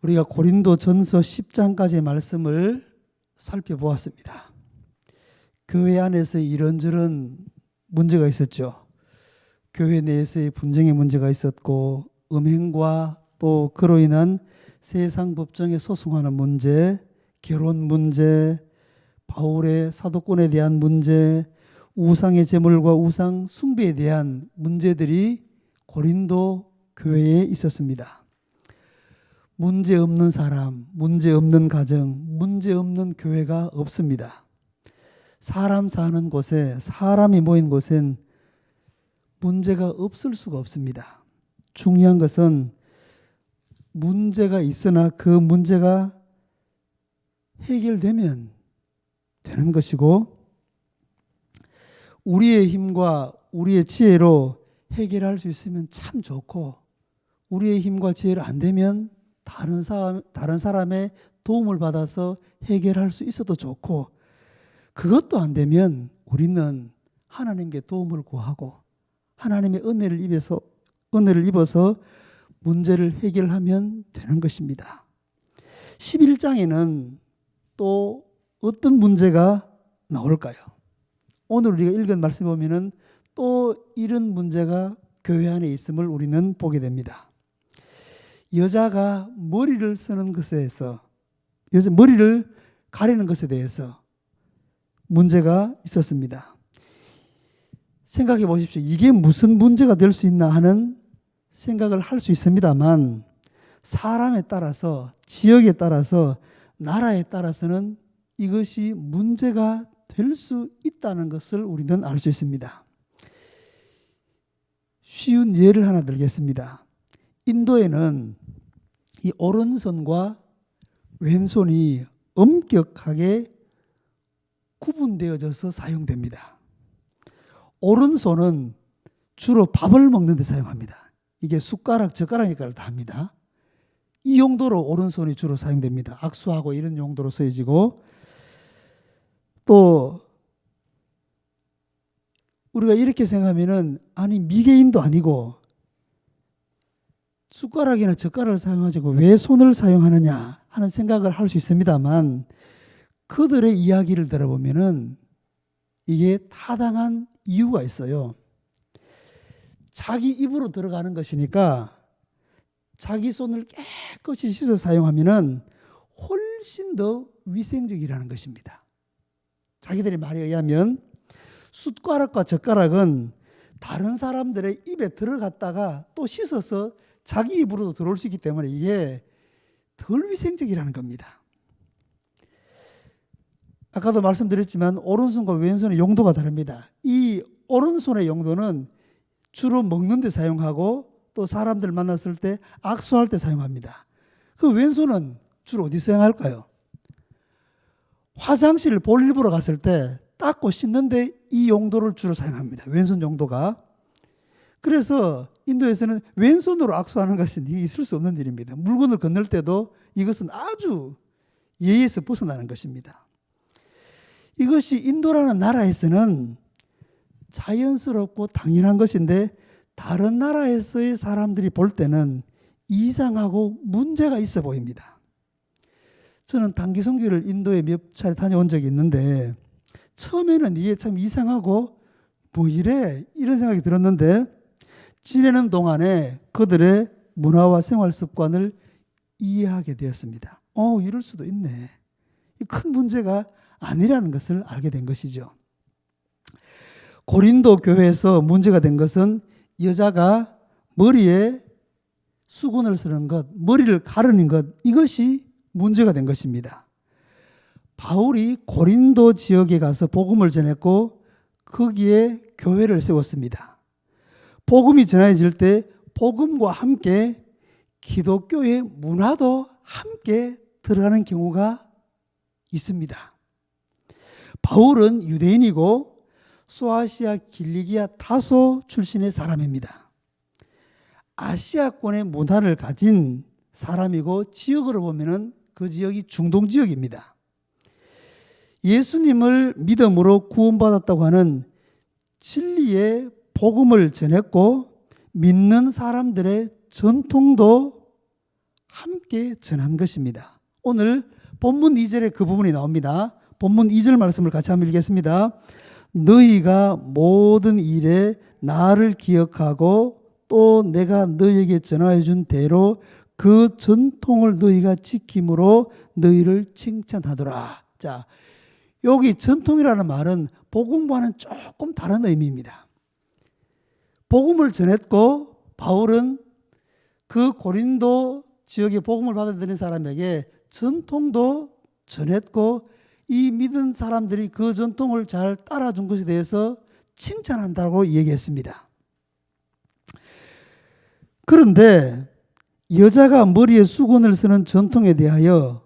우리가 고린도전서 10장까지의 말씀을 살펴보았습니다. 교회 안에서 이런저런 문제가 있었죠. 교회 내에서의 분쟁의 문제가 있었고, 음행과 또 그로 인한 세상 법정에 소송하는 문제, 결혼 문제, 바울의 사도권에 대한 문제, 우상의 제물과 우상 숭배에 대한 문제들이 고린도 교회에 있었습니다. 문제 없는 사람, 문제 없는 가정, 문제 없는 교회가 없습니다. 사람 사는 곳에, 사람이 모인 곳엔 문제가 없을 수가 없습니다. 중요한 것은 문제가 있으나 그 문제가 해결되면 되는 것이고, 우리의 힘과 우리의 지혜로 해결할 수 있으면 참 좋고, 우리의 힘과 지혜로 안 되면 다른 사람의 도움을 받아서 해결할 수 있어도 좋고, 그것도 안 되면 우리는 하나님께 도움을 구하고 하나님의 은혜를 입어서 문제를 해결하면 되는 것입니다. 11장에는 또 어떤 문제가 나올까요? 오늘 우리가 읽은 말씀 보면은 또 이런 문제가 교회 안에 있음을 우리는 보게 됩니다. 여자가 머리를 쓰는 것에 대해서, 머리를 가리는 것에 대해서 문제가 있었습니다. 생각해 보십시오. 이게 무슨 문제가 될 수 있나 하는 생각을 할 수 있습니다만, 사람에 따라서, 지역에 따라서, 나라에 따라서는 이것이 문제가 될 수 있다는 것을 우리는 알 수 있습니다. 쉬운 예를 하나 들겠습니다. 인도에는 이 오른손과 왼손이 엄격하게 구분되어져서 사용됩니다. 오른손은 주로 밥을 먹는 데 사용합니다. 이게 숟가락, 젓가락 역할을 다 합니다. 이 용도로 오른손이 주로 사용됩니다. 악수하고 이런 용도로 쓰여지고, 또 우리가 이렇게 생각하면은, 아니 미개인도 아니고 숟가락이나 젓가락을 사용하지 왜 손을 사용하느냐 하는 생각을 할 수 있습니다만, 그들의 이야기를 들어보면은 이게 타당한 이유가 있어요. 자기 입으로 들어가는 것이니까 자기 손을 깨끗이 씻어 사용하면은 훨씬 더 위생적이라는 것입니다. 자기들의 말에 의하면 숟가락과 젓가락은 다른 사람들의 입에 들어갔다가 또 씻어서 자기 입으로도 들어올 수 있기 때문에 이게 덜 위생적이라는 겁니다. 아까도 말씀드렸지만 오른손과 왼손의 용도가 다릅니다. 이 오른손의 용도는 주로 먹는 데 사용하고, 또 사람들 만났을 때 악수할 때 사용합니다. 그 왼손은 주로 어디 사용할까요? 화장실 볼일 보러 갔을 때 닦고 씻는데 이 용도를 주로 사용합니다. 왼손 용도가. 그래서 인도에서는 왼손으로 악수하는 것은 있을 수 없는 일입니다. 물건을 건널 때도 이것은 아주 예의에서 벗어나는 것입니다. 이것이 인도라는 나라에서는 자연스럽고 당연한 것인데, 다른 나라에서의 사람들이 볼 때는 이상하고 문제가 있어 보입니다. 저는 단기 선교를 인도에 몇 차례 다녀온 적이 있는데, 처음에는 이게 참 이상하고 뭐 이래 이런 생각이 들었는데, 지내는 동안에 그들의 문화와 생활 습관을 이해하게 되었습니다. 이럴 수도 있네. 큰 문제가 아니라는 것을 알게 된 것이죠. 고린도 교회에서 문제가 된 것은 여자가 머리에 수건을 쓰는 것, 머리를 가르는 것, 이것이 문제가 된 것입니다. 바울이 고린도 지역에 가서 복음을 전했고 거기에 교회를 세웠습니다. 복음이 전해질 때 복음과 함께 기독교의 문화도 함께 들어가는 경우가 있습니다. 바울은 유대인이고 소아시아 길리기아 타소 출신의 사람입니다. 아시아권의 문화를 가진 사람이고, 지역으로 보면은 그 지역이 중동 지역입니다. 예수님을 믿음으로 구원받았다고 하는 진리의 복음을 전했고, 믿는 사람들의 전통도 함께 전한 것입니다. 오늘 본문 2절에 그 부분이 나옵니다. 본문 2절 말씀을 같이 한번 읽겠습니다. 너희가 모든 일에 나를 기억하고 또 내가 너희에게 전하여 준 대로 그 전통을 너희가 지킴으로 너희를 칭찬하더라. 자, 여기 전통이라는 말은 복음과는 조금 다른 의미입니다. 복음을 전했고 바울은 그 고린도 지역에 복음을 받아들인 사람에게 전통도 전했고 이 믿은 사람들이 그 전통을 잘 따라준 것에 대해서 칭찬한다고 얘기했습니다. 그런데 여자가 머리에 수건을 쓰는 전통에 대하여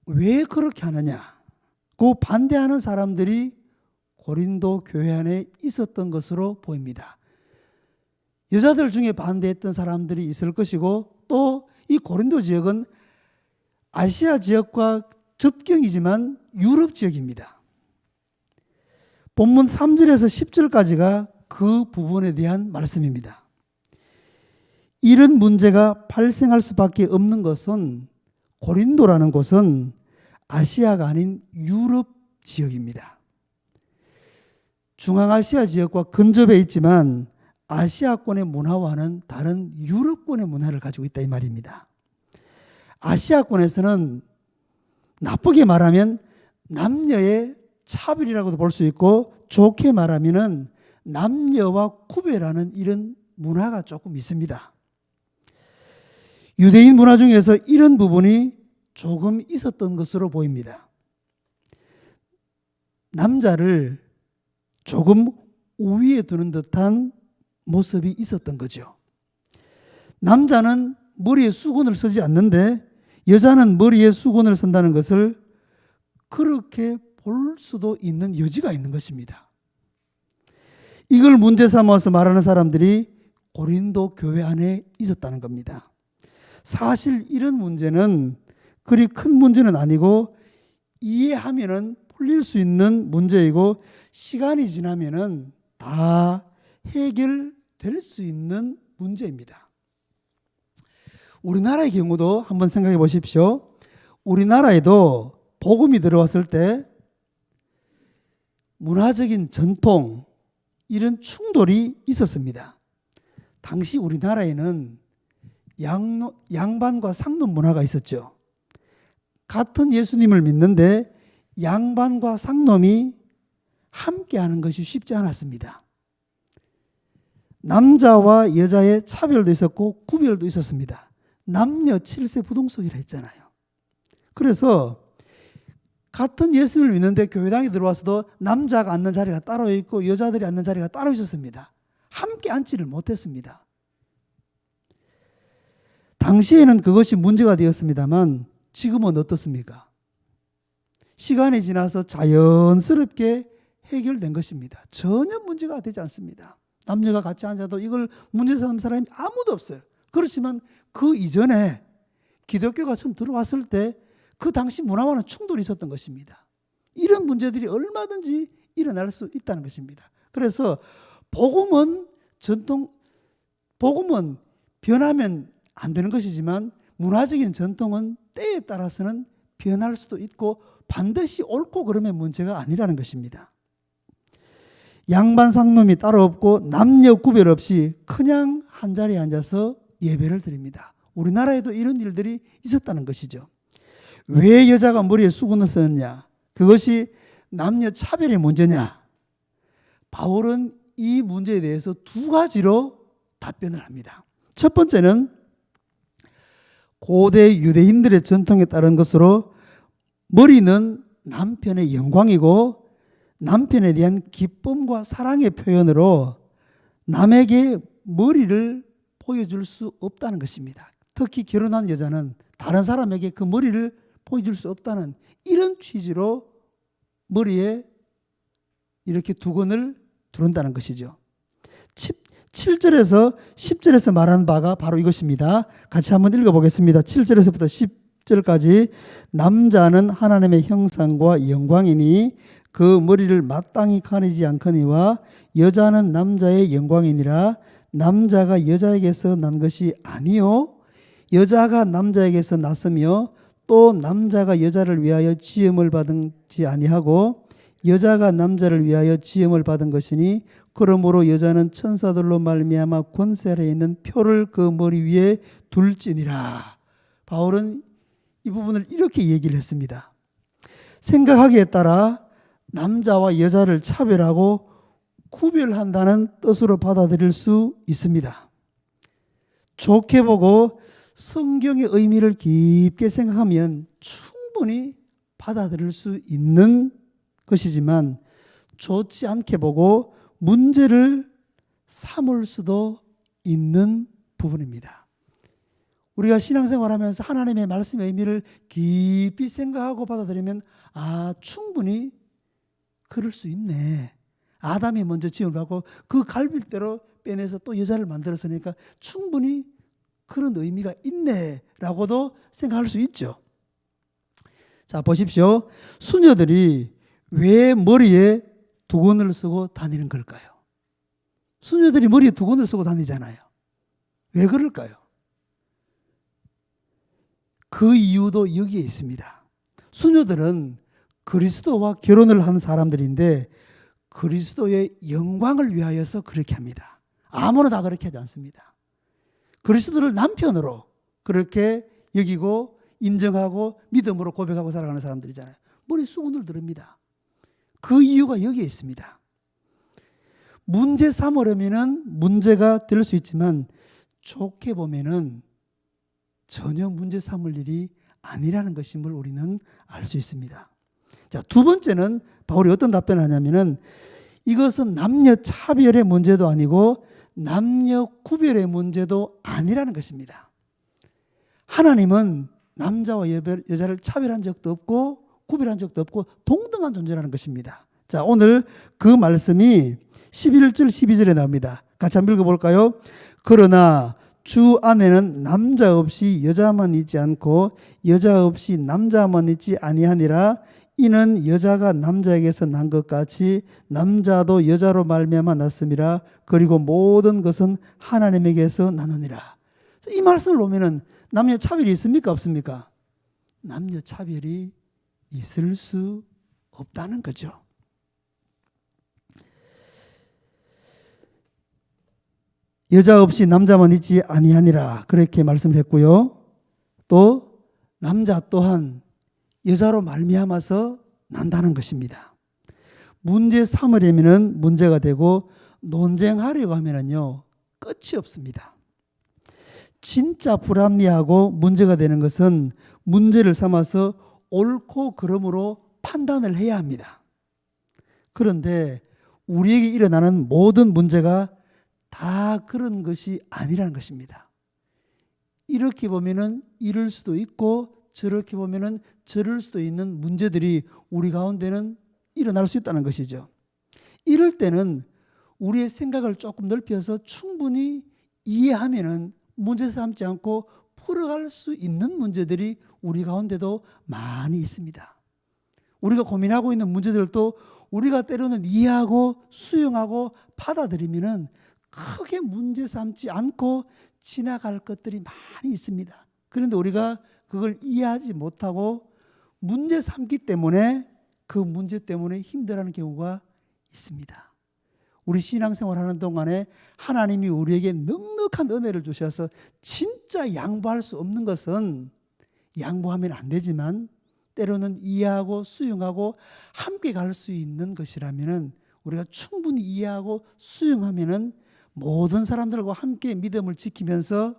왜 그렇게 하느냐고 반대하는 사람들이 고린도 교회 안에 있었던 것으로 보입니다. 여자들 중에 반대했던 사람들이 있을 것이고 또 이 고린도 지역은 아시아 지역과 접경이지만 유럽 지역입니다. 본문 3절에서 10절까지가 그 부분에 대한 말씀입니다. 이런 문제가 발생할 수밖에 없는 것은 고린도라는 곳은 아시아가 아닌 유럽 지역입니다. 중앙아시아 지역과 근접해 있지만 아시아권의 문화와는 다른 유럽권의 문화를 가지고 있다 이 말입니다. 아시아권에서는 나쁘게 말하면 남녀의 차별이라고도 볼 수 있고 좋게 말하면 남녀와 구별하는 이런 문화가 조금 있습니다. 유대인 문화 중에서 이런 부분이 조금 있었던 것으로 보입니다. 남자를 조금 우위에 두는 듯한 모습이 있었던 거죠. 남자는 머리에 수건을 쓰지 않는데 여자는 머리에 수건을 쓴다는 것을 그렇게 볼 수도 있는 여지가 있는 것입니다. 이걸 문제 삼아서 말하는 사람들이 고린도 교회 안에 있었다는 겁니다. 사실 이런 문제는 그리 큰 문제는 아니고 이해하면은 풀릴 수 있는 문제이고 시간이 지나면은 다 해결될 수 있는 문제입니다. 우리나라의 경우도 한번 생각해 보십시오. 우리나라에도 복음이 들어왔을 때 문화적인 전통 이런 충돌이 있었습니다. 당시 우리나라에는 양반과 상놈 문화가 있었죠. 같은 예수님을 믿는데 양반과 상놈이 함께하는 것이 쉽지 않았습니다. 남자와 여자의 차별도 있었고 구별도 있었습니다. 남녀 7세 부동석이라 했잖아요. 그래서 같은 예수님을 믿는데 교회당에 들어와서도 남자가 앉는 자리가 따로 있고 여자들이 앉는 자리가 따로 있었습니다. 함께 앉지를 못했습니다. 당시에는 그것이 문제가 되었습니다만 지금은 어떻습니까? 시간이 지나서 자연스럽게 해결된 것입니다. 전혀 문제가 되지 않습니다. 남녀가 같이 앉아도 이걸 문제 삼는 사람이 아무도 없어요. 그렇지만 그 이전에 기독교가 처음 들어왔을 때 그 당시 문화와는 충돌이 있었던 것입니다. 이런 문제들이 얼마든지 일어날 수 있다는 것입니다. 그래서 복음은 변하면 안 되는 것이지만 문화적인 전통은 때에 따라서는 변할 수도 있고 반드시 옳고 그름의 문제가 아니라는 것입니다. 양반 상놈이 따로 없고 남녀 구별 없이 그냥 한 자리에 앉아서 예배를 드립니다. 우리나라에도 이런 일들이 있었다는 것이죠. 왜 여자가 머리에 수건을 썼느냐? 그것이 남녀 차별의 문제냐? 바울은 이 문제에 대해서 두 가지로 답변을 합니다. 첫 번째는 고대 유대인들의 전통에 따른 것으로 머리는 남편의 영광이고 남편에 대한 기쁨과 사랑의 표현으로 남에게 머리를 보여줄 수 없다는 것입니다. 특히 결혼한 여자는 다른 사람에게 그 머리를 보여줄 수 없다는 이런 취지로 머리에 이렇게 두건을 두른다는 것이죠. 7절에서 10절에서 말하는 바가 바로 이것입니다. 같이 한번 읽어보겠습니다. 7절에서부터 10절까지 남자는 하나님의 형상과 영광이니 그 머리를 마땅히 가리지 않거니와 여자는 남자의 영광이니라. 남자가 여자에게서 난 것이 아니요 여자가 남자에게서 났으며 또 남자가 여자를 위하여 지음을 받은지 아니하고 여자가 남자를 위하여 지음을 받은 것이니 그러므로 여자는 천사들로 말미암아 권세 아래에 있는 표를 그 머리 위에 둘지니라. 바울은 이 부분을 이렇게 얘기를 했습니다. 생각하기에 따라 남자와 여자를 차별하고 구별한다는 뜻으로 받아들일 수 있습니다. 좋게 보고 성경의 의미를 깊게 생각하면 충분히 받아들일 수 있는 것이지만 좋지 않게 보고 문제를 삼을 수도 있는 부분입니다. 우리가 신앙생활하면서 하나님의 말씀의 의미를 깊이 생각하고 받아들이면 충분히 그럴 수 있네. 아담이 먼저 지음을 받고 그 갈빗대로 빼내서 또 여자를 만들었으니까 충분히 그런 의미가 있네 라고도 생각할 수 있죠. 자, 보십시오. 수녀들이 왜 머리에 두건을 쓰고 다니는 걸까요? 수녀들이 머리에 두건을 쓰고 다니잖아요. 왜 그럴까요? 그 이유도 여기에 있습니다. 수녀들은 그리스도와 결혼을 한 사람들인데 그리스도의 영광을 위하여서 그렇게 합니다. 아무나 다 그렇게 하지 않습니다. 그리스도를 남편으로 그렇게 여기고 인정하고 믿음으로 고백하고 살아가는 사람들이잖아요. 머리에 수건을 두릅니다. 그 이유가 여기에 있습니다. 문제 삼으려면 문제가 될 수 있지만 좋게 보면은 전혀 문제 삼을 일이 아니라는 것임을 우리는 알 수 있습니다. 자, 두 번째는 바울이 어떤 답변을 하냐면은 이것은 남녀 차별의 문제도 아니고 남녀 구별의 문제도 아니라는 것입니다. 하나님은 남자와 여자를 차별한 적도 없고 구별한 적도 없고 동등한 존재라는 것입니다. 자, 오늘 그 말씀이 11절 12절에 나옵니다. 같이 한번 읽어볼까요? 그러나 주 안에는 남자 없이 여자만 있지 않고 여자 없이 남자만 있지 아니하니라. 이는 여자가 남자에게서 난 것 같이 남자도 여자로 말미암아 났음이라. 그리고 모든 것은 하나님에게서 나느니라. 이 말씀을 보면은 남녀 차별이 있습니까 없습니까? 남녀 차별이 있을 수 없다는 거죠. 여자 없이 남자만 있지 아니하니라 그렇게 말씀을 했고요. 또 남자 또한 여자로 말미암아서 난다는 것입니다. 문제 삼으려면 문제가 되고 논쟁하려고 하면요 끝이 없습니다. 진짜 불합리하고 문제가 되는 것은 문제를 삼아서 옳고 그름으로 판단을 해야 합니다. 그런데 우리에게 일어나는 모든 문제가 다 그런 것이 아니라는 것입니다. 이렇게 보면은 이럴 수도 있고 저렇게 보면은 저럴 수도 있는 문제들이 우리 가운데는 일어날 수 있다는 것이죠. 이럴 때는 우리의 생각을 조금 넓혀서 충분히 이해하면은 문제 삼지 않고 풀어갈 수 있는 문제들이 우리 가운데도 많이 있습니다. 우리가 고민하고 있는 문제들도 우리가 때로는 이해하고 수용하고 받아들이면은 크게 문제 삼지 않고 지나갈 것들이 많이 있습니다. 그런데 우리가 그걸 이해하지 못하고 문제 삼기 때문에 그 문제 때문에 힘들어하는 경우가 있습니다. 우리 신앙생활하는 동안에 하나님이 우리에게 넉넉한 은혜를 주셔서 진짜 양보할 수 없는 것은 양보하면 안 되지만 때로는 이해하고 수용하고 함께 갈 수 있는 것이라면 우리가 충분히 이해하고 수용하면 모든 사람들과 함께 믿음을 지키면서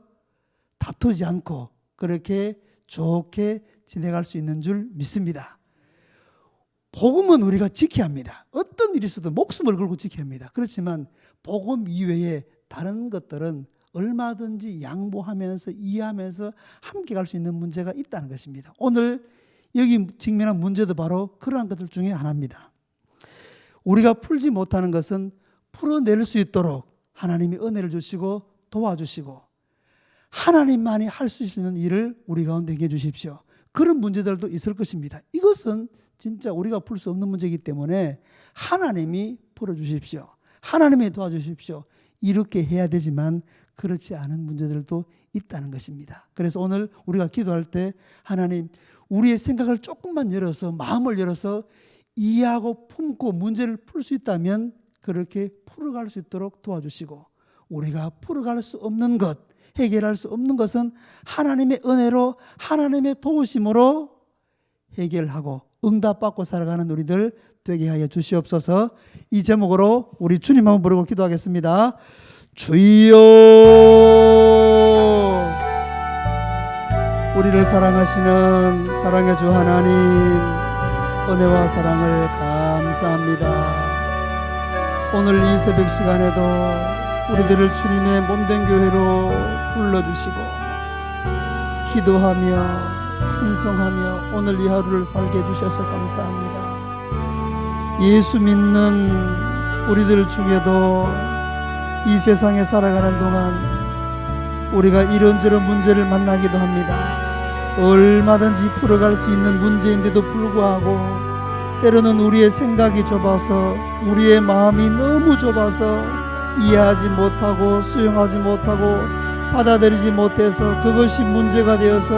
다투지 않고 그렇게 좋게 지내갈 수 있는 줄 믿습니다. 복음은 우리가 지켜야 합니다. 어떤 일이 있어도 목숨을 걸고 지켜야 합니다. 그렇지만 복음 이외에 다른 것들은 얼마든지 양보하면서 이해하면서 함께 갈 수 있는 문제가 있다는 것입니다. 오늘 여기 직면한 문제도 바로 그러한 것들 중에 하나입니다. 우리가 풀지 못하는 것은 풀어낼 수 있도록 하나님이 은혜를 주시고 도와주시고 하나님만이 할 수 있는 일을 우리 가운데 해 주십시오. 그런 문제들도 있을 것입니다. 이것은 진짜 우리가 풀 수 없는 문제이기 때문에 하나님이 풀어주십시오. 하나님이 도와주십시오. 이렇게 해야 되지만 그렇지 않은 문제들도 있다는 것입니다. 그래서 오늘 우리가 기도할 때 하나님, 우리의 생각을 조금만 열어서, 마음을 열어서 이해하고 품고 문제를 풀 수 있다면 그렇게 풀어갈 수 있도록 도와주시고, 우리가 풀어갈 수 없는 것, 해결할 수 없는 것은 하나님의 은혜로, 하나님의 도우심으로 해결하고 응답받고 살아가는 우리들 되게 하여 주시옵소서. 이 제목으로 우리 주님 한번 부르고 기도하겠습니다. 주여, 우리를 사랑하시는 사랑의 주 하나님, 은혜와 사랑을 감사합니다. 오늘 이 새벽 시간에도 우리들을 주님의 몸된 교회로 불러주시고 기도하며 찬송하며 오늘 이 하루를 살게 해주셔서 감사합니다. 예수 믿는 우리들 중에도 이 세상에 살아가는 동안 우리가 이런저런 문제를 만나기도 합니다. 얼마든지 풀어갈 수 있는 문제인데도 불구하고 때로는 우리의 생각이 좁아서, 우리의 마음이 너무 좁아서 이해하지 못하고 수용하지 못하고 받아들이지 못해서 그것이 문제가 되어서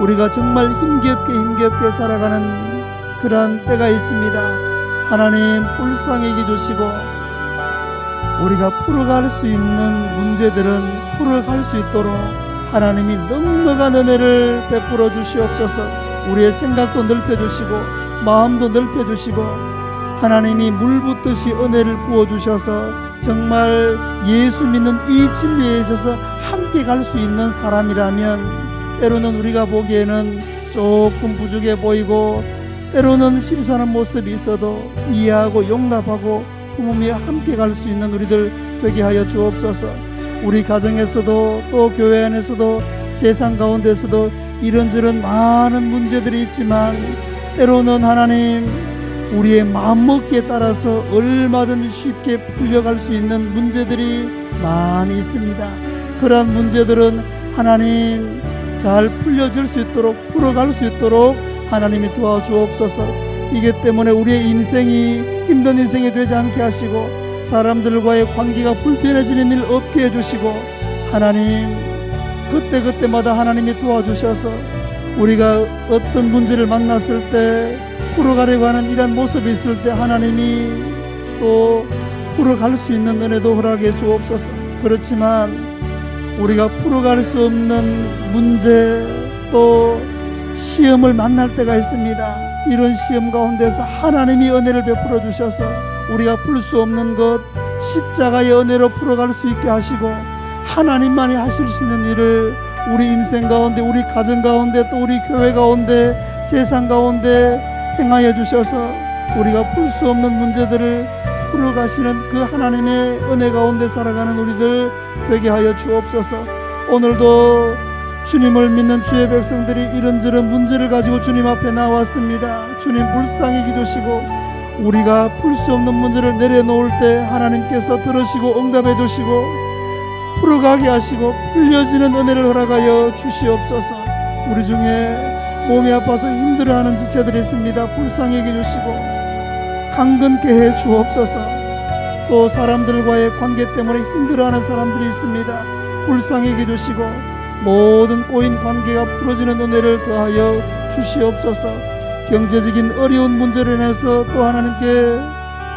우리가 정말 힘겹게 살아가는 그러한 때가 있습니다. 하나님, 불쌍히 여겨주시고 우리가 풀어갈 수 있는 문제들은 풀어갈 수 있도록 하나님이 넉넉한 은혜를 베풀어 주시옵소서. 우리의 생각도 넓혀주시고 마음도 넓혀주시고 하나님이 물 붓듯이 은혜를 부어주셔서 정말 예수 믿는 이 진리에 있어서 함께 갈 수 있는 사람이라면, 때로는 우리가 보기에는 조금 부족해 보이고 때로는 실수하는 모습이 있어도 이해하고 용납하고 부모님과 함께 갈 수 있는 우리들 되게 하여 주옵소서. 우리 가정에서도 또 교회 안에서도 세상 가운데서도 이런저런 많은 문제들이 있지만 때로는 하나님, 우리의 마음먹기에 따라서 얼마든지 쉽게 풀려갈 수 있는 문제들이 많이 있습니다. 그러한 문제들은 하나님 잘 풀려질 수 있도록, 풀어갈 수 있도록 하나님이 도와주옵소서. 이기 때문에 우리의 인생이 힘든 인생이 되지 않게 하시고 사람들과의 관계가 불편해지는 일 없게 해주시고 하나님, 그때마다 하나님이 도와주셔서 우리가 어떤 문제를 만났을 때 풀어가려고 하는 이런 모습이 있을 때 하나님이 또 풀어갈 수 있는 은혜도 허락해 주옵소서. 그렇지만 우리가 풀어갈 수 없는 문제, 또 시험을 만날 때가 있습니다. 이런 시험 가운데서 하나님이 은혜를 베풀어 주셔서 우리가 풀 수 없는 것 십자가의 은혜로 풀어갈 수 있게 하시고 하나님만이 하실 수 있는 일을 우리 인생 가운데, 우리 가정 가운데, 또 우리 교회 가운데, 세상 가운데 행하여 주셔서 우리가 풀 수 없는 문제들을 풀어가시는 그 하나님의 은혜 가운데 살아가는 우리들 되게 하여 주옵소서. 오늘도 주님을 믿는 주의 백성들이 이런저런 문제를 가지고 주님 앞에 나왔습니다. 주님, 불쌍히 여겨주시고 우리가 풀 수 없는 문제를 내려놓을 때 하나님께서 들으시고 응답해 주시고 풀어가게 하시고 풀려지는 은혜를 허락하여 주시옵소서. 우리 중에 몸이 아파서 힘들어하는 지체들이 있습니다. 불쌍히 여겨주시고 강건케 해 주옵소서. 또 사람들과의 관계 때문에 힘들어하는 사람들이 있습니다. 불쌍히 여겨주시고 모든 꼬인 관계가 풀어지는 은혜를 더하여 주시옵소서. 경제적인 어려운 문제로 인해서 또 하나님께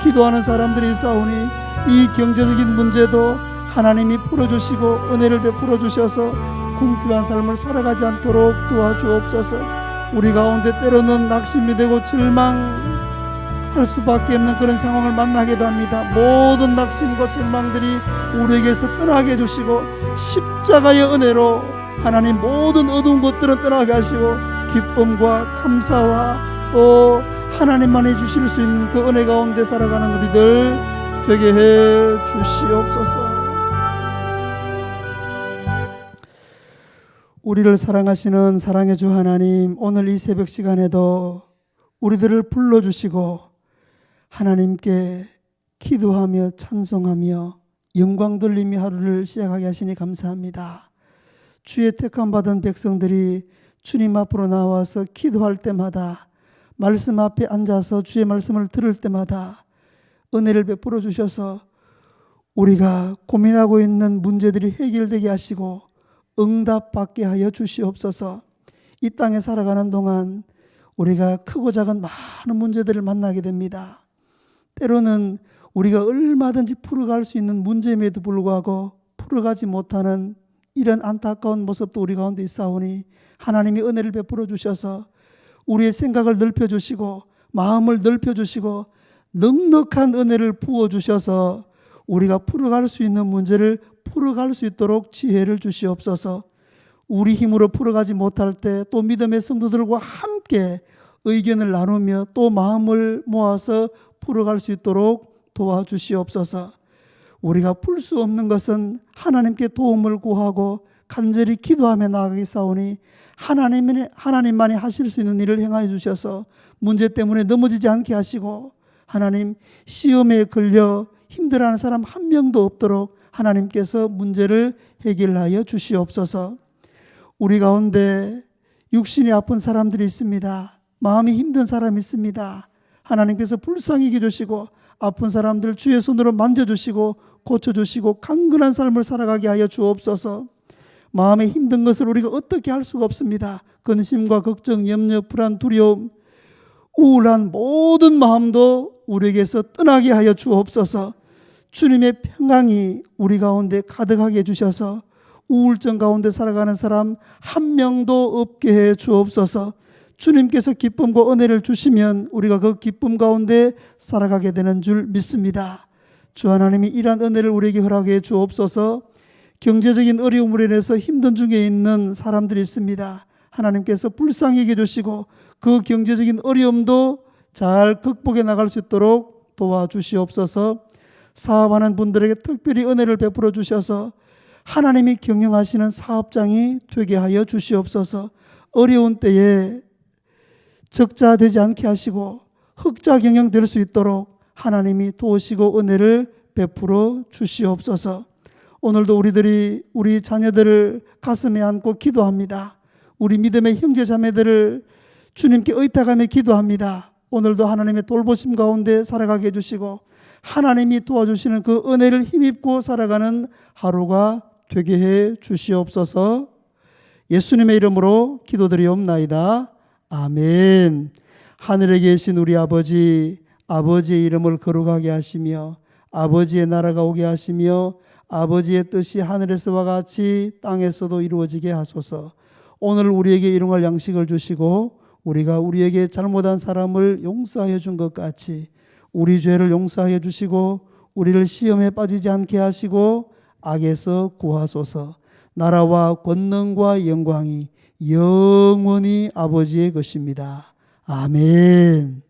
기도하는 사람들이 있사오니 이 경제적인 문제도 하나님이 풀어주시고 은혜를 베풀어 주셔서 궁핍한 삶을 살아가지 않도록 도와주옵소서. 우리 가운데 때로는 낙심이 되고 절망할 수밖에 없는 그런 상황을 만나기도 합니다. 모든 낙심과 절망들이 우리에게서 떠나게 해주시고 십자가의 은혜로 하나님 모든 어두운 것들은 떠나게 하시고 기쁨과 감사와 또 하나님만이 주실 수 있는 그 은혜 가운데 살아가는 우리들 되게 해 주시옵소서. 우리를 사랑하시는 사랑의 주 하나님, 오늘 이 새벽 시간에도 우리들을 불러주시고 하나님께 기도하며 찬송하며 영광 돌리며 하루를 시작하게 하시니 감사합니다. 주의 택함 받은 백성들이 주님 앞으로 나와서 기도할 때마다, 말씀 앞에 앉아서 주의 말씀을 들을 때마다 은혜를 베풀어 주셔서 우리가 고민하고 있는 문제들이 해결되게 하시고 응답받게 하여 주시옵소서. 이 땅에 살아가는 동안 우리가 크고 작은 많은 문제들을 만나게 됩니다. 때로는 우리가 얼마든지 풀어갈 수 있는 문제임에도 불구하고 풀어가지 못하는 이런 안타까운 모습도 우리 가운데 있사오니 하나님이 은혜를 베풀어 주셔서 우리의 생각을 넓혀주시고 마음을 넓혀주시고 넉넉한 은혜를 부어주셔서 우리가 풀어갈 수 있는 문제를 풀어갈 수 있도록 지혜를 주시옵소서. 우리 힘으로 풀어가지 못할 때 또 믿음의 성도들과 함께 의견을 나누며 또 마음을 모아서 풀어갈 수 있도록 도와주시옵소서. 우리가 풀 수 없는 것은 하나님께 도움을 구하고 간절히 기도하며 나아가겠사오니 하나님만이 하실 수 있는 일을 행하여 주셔서 문제 때문에 넘어지지 않게 하시고 하나님 시험에 걸려 힘들어하는 사람 한 명도 없도록 하나님께서 문제를 해결하여 주시옵소서. 우리 가운데 육신이 아픈 사람들이 있습니다. 마음이 힘든 사람이 있습니다. 하나님께서 불쌍히 여겨주시고 아픈 사람들 주의 손으로 만져주시고 고쳐주시고 강건한 삶을 살아가게 하여 주옵소서. 마음에 힘든 것을 우리가 어떻게 할 수가 없습니다. 근심과 걱정, 염려, 불안, 두려움, 우울한 모든 마음도 우리에게서 떠나게 하여 주옵소서. 주님의 평강이 우리 가운데 가득하게 해주셔서 우울증 가운데 살아가는 사람 한 명도 없게 해 주옵소서. 주님께서 기쁨과 은혜를 주시면 우리가 그 기쁨 가운데 살아가게 되는 줄 믿습니다. 주 하나님이 이러한 은혜를 우리에게 허락해 주옵소서. 경제적인 어려움으로 인해서 힘든 중에 있는 사람들이 있습니다. 하나님께서 불쌍히 여겨 주시고 그 경제적인 어려움도 잘 극복해 나갈 수 있도록 도와주시옵소서. 사업하는 분들에게 특별히 은혜를 베풀어 주셔서 하나님이 경영하시는 사업장이 되게 하여 주시옵소서. 어려운 때에 적자 되지 않게 하시고 흑자 경영 될 수 있도록 하나님이 도우시고 은혜를 베풀어 주시옵소서. 오늘도 우리 자녀들을 가슴에 안고 기도합니다. 우리 믿음의 형제 자매들을 주님께 의탁하며 기도합니다. 오늘도 하나님의 돌보심 가운데 살아가게 해주시고 하나님이 도와주시는 그 은혜를 힘입고 살아가는 하루가 되게 해 주시옵소서. 예수님의 이름으로 기도드리옵나이다. 아멘. 하늘에 계신 우리 아버지, 아버지의 이름을 거룩하게 하시며 아버지의 나라가 오게 하시며 아버지의 뜻이 하늘에서와 같이 땅에서도 이루어지게 하소서. 오늘 우리에게 일용할 양식을 주시고 우리가 우리에게 잘못한 사람을 용서하여 준 것 같이 우리 죄를 용서하여 주시고 우리를 시험에 빠지지 않게 하시고 악에서 구하소서. 나라와 권능과 영광이 영원히 아버지의 것입니다. 아멘.